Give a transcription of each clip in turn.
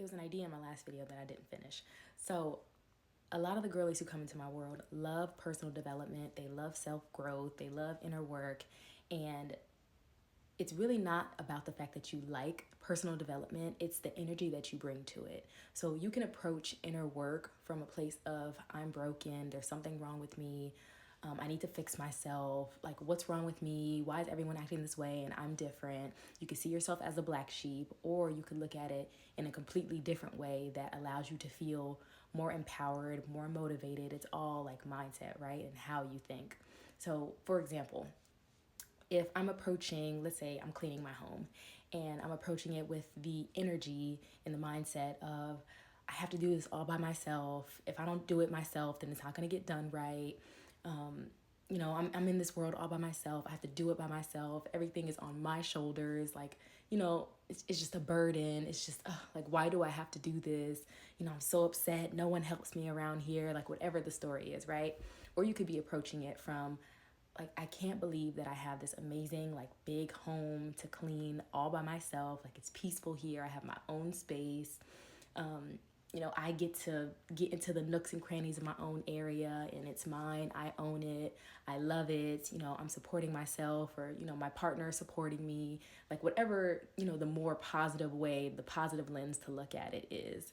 there was an idea in my last video that I didn't finish. So a lot of the girlies who come into my world love personal development. They love self-growth. They love inner work. And it's really not about the fact that you like personal development. It's the energy that you bring to it. So you can approach inner work from a place of, I'm broken, there's something wrong with me, I need to fix myself. Like, what's wrong with me? Why is everyone acting this way and I'm different? You can see yourself as a black sheep, or you could look at it in a completely different way that allows you to feel more empowered, more motivated. It's all like mindset, right? And how you think. So, for example, if I'm approaching, let's say I'm cleaning my home and I'm approaching it with the energy and the mindset of, I have to do this all by myself. If I don't do it myself, then it's not going to get done right. I'm in this world all by myself. I have to do it by myself. Everything is on my shoulders. Like, it's just a burden. It's just, like, why do I have to do this? I'm so upset. No one helps me around here. Like, whatever the story is, right? Or you could be approaching it from, like, I can't believe that I have this amazing, like, big home to clean all by myself. Like, it's peaceful here. I have my own space. I get to get into the nooks and crannies of my own area and it's mine. I own it. I love it. I'm supporting myself, or, my partner is supporting me. Like, whatever, the more positive way, the positive lens to look at it is.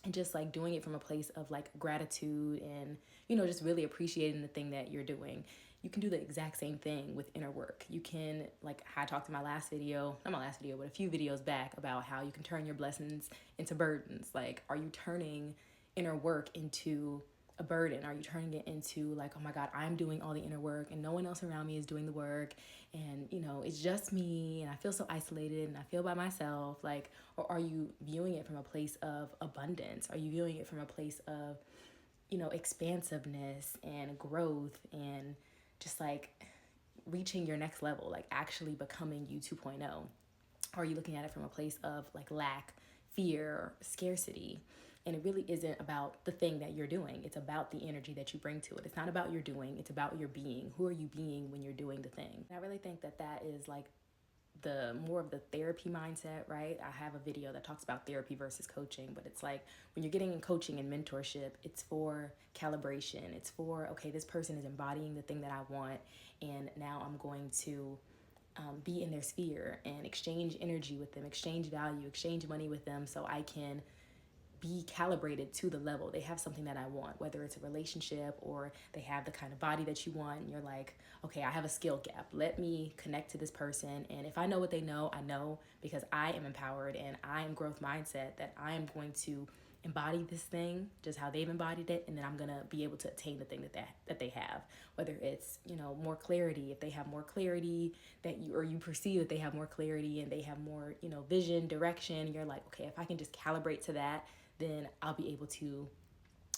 And just like doing it from a place of like gratitude and, just really appreciating the thing that you're doing. You can do the exact same thing with inner work. You can, like I talked in my last video, not my last video, but a few videos back, about how you can turn your blessings into burdens. Like, are you turning inner work into a burden? Are you turning it into like, oh my God, I'm doing all the inner work and no one else around me is doing the work, and it's just me and I feel so isolated and I feel by myself? Like, or are you viewing it from a place of abundance? Are you viewing it from a place of expansiveness and growth and just like reaching your next level, like actually becoming you 2.0? Or are you looking at it from a place of like lack, fear, scarcity? And it really isn't about the thing that you're doing. It's about the energy that you bring to it. It's not about your doing, it's about your being. Who are you being when you're doing the thing? And I really think that that is like the more of the therapy mindset, right? I have a video that talks about therapy versus coaching, but it's like when you're getting in coaching and mentorship, it's for calibration. It's for, okay, this person is embodying the thing that I want, and now I'm going to be in their sphere and exchange energy with them, exchange value, exchange money with them, so I can be calibrated to the level. They have something that I want, whether it's a relationship or they have the kind of body that you want. And you're like, okay, I have a skill gap. Let me connect to this person. And if I know what they know, I know, because I am empowered and I am growth mindset, that I am going to embody this thing just how they've embodied it, and then I'm gonna be able to attain the thing that they have. Whether it's more clarity, if they have more clarity that you perceive that they have more clarity and they have more vision, direction, you're like, okay, if I can just calibrate to that, then I'll be able to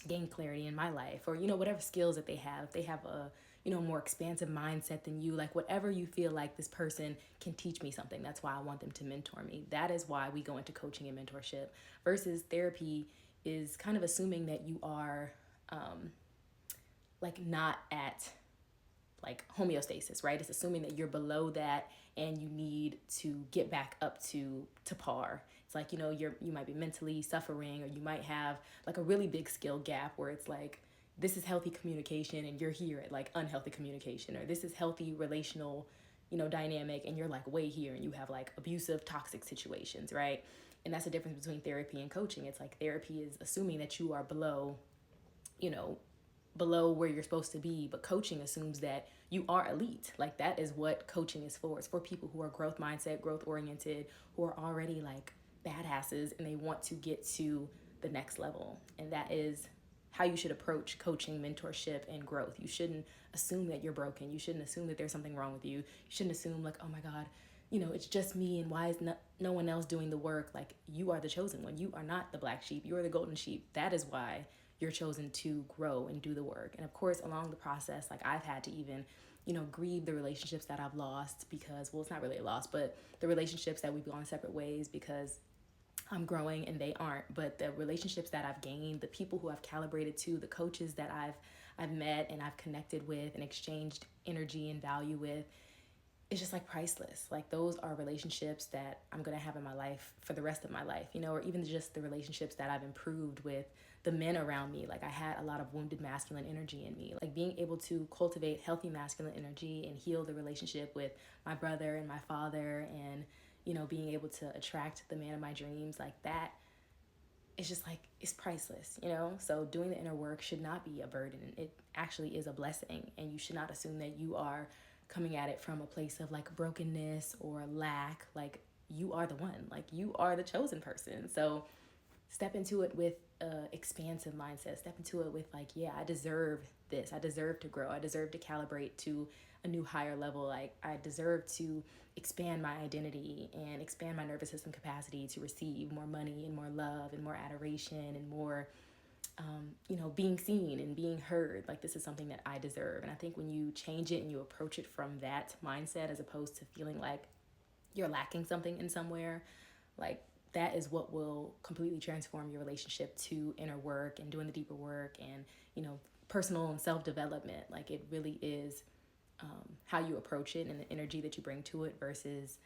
gain clarity in my life. Or whatever skills that they have, if they have a more expansive mindset than you, like whatever you feel like this person can teach me something, that's why I want them to mentor me. That is why we go into coaching and mentorship. Versus therapy is kind of assuming that you are like not at like homeostasis, right? It's assuming that you're below that and you need to get back up to par. It's like, you might be mentally suffering, or you might have like a really big skill gap where it's like, this is healthy communication and you're here at like unhealthy communication, or this is healthy relational, dynamic, and you're like way here and you have like abusive, toxic situations, right? And that's the difference between therapy and coaching. It's like therapy is assuming that you are below, you know, below where you're supposed to be, but coaching assumes that you are elite. Like, that is what coaching is for. It's for people who are growth mindset, growth oriented, who are already like badasses and they want to get to the next level. And that is how you should approach coaching, mentorship, and growth. You shouldn't assume that you're broken. You shouldn't assume that there's something wrong with you. You shouldn't assume like, oh my God, it's just me and why is no one else doing the work? Like, you are the chosen one. You are not the black sheep. You are the golden sheep. That is why you're chosen to grow and do the work. And of course, along the process, like I've had to even, grieve the relationships that I've lost because, well, it's not really a loss, but the relationships that we've gone separate ways because I'm growing and they aren't. But the relationships that I've gained, the people who I've calibrated to, the coaches that I've met and I've connected with and exchanged energy and value with, it's just like priceless. Like those are relationships that I'm going to have in my life for the rest of my life, you know, or even just the relationships that I've improved with the men around me. Like I had a lot of wounded masculine energy in me. Like being able to cultivate healthy masculine energy and heal the relationship with my brother and my father, and, you know, being able to attract the man of my dreams, like that, it's just like, it's priceless, you know? So doing the inner work should not be a burden. It actually is a blessing. And you should not assume that you are coming at it from a place of like brokenness or lack. Like you are the one, like you are the chosen person. So step into it with a expansive mindset. Step into it with like, yeah, I deserve this. I deserve to grow. I deserve to calibrate to a new higher level. Like I deserve to expand my identity and expand my nervous system capacity to receive more money and more love and more adoration and more you know, being seen and being heard. Like this is something that I deserve. And I think when you change it and you approach it from that mindset, as opposed to feeling like you're lacking something in somewhere, like that is what will completely transform your relationship to inner work and doing the deeper work and, you know, personal and self-development. Like it really is how you approach it and the energy that you bring to it versus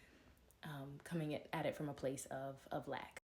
coming at it from a place of lack.